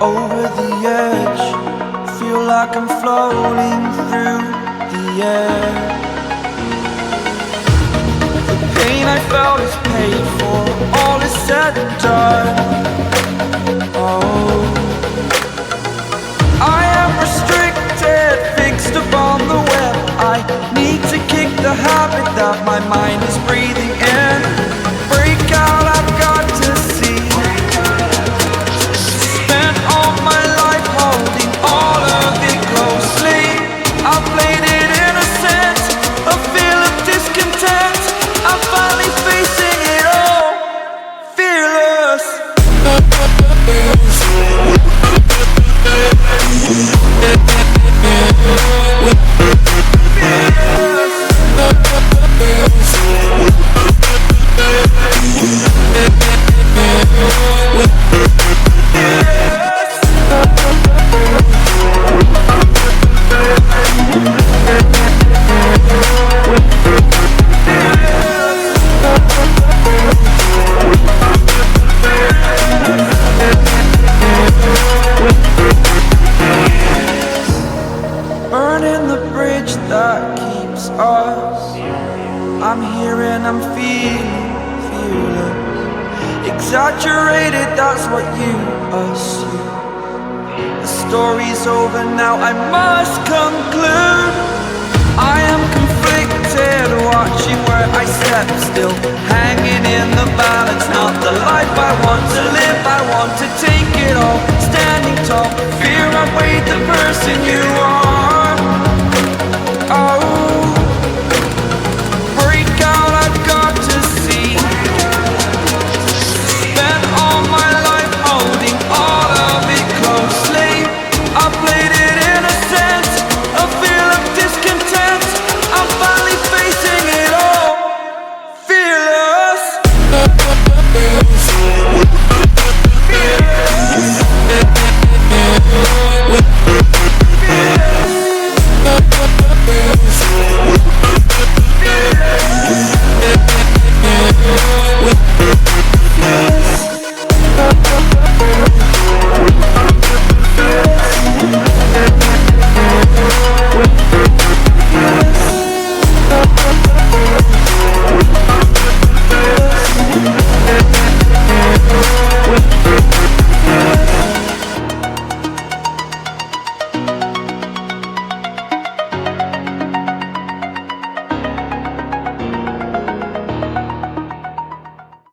over the edge. Feel like I'm floating through the air. The pain I felt is paid for, all is said and done. Oh, I am restricted, fixed upon the web. I need to kick the habit that my mind is breathing in. Break out, I've got to see. Spent all my life holding all of it closely. I played it innocent, a feel of discontent. I'm finally facing it all, fearless. Burning the bridge that keeps us. I'm here and I'm feeling fearless. Exaggerated, that's what you assume. The story's over now, I must conclude. I am conflicted, watching where I step still, hanging in the balance. Not the life I want to live, I want to take it all. Standing tall, fear I weighed the person you are.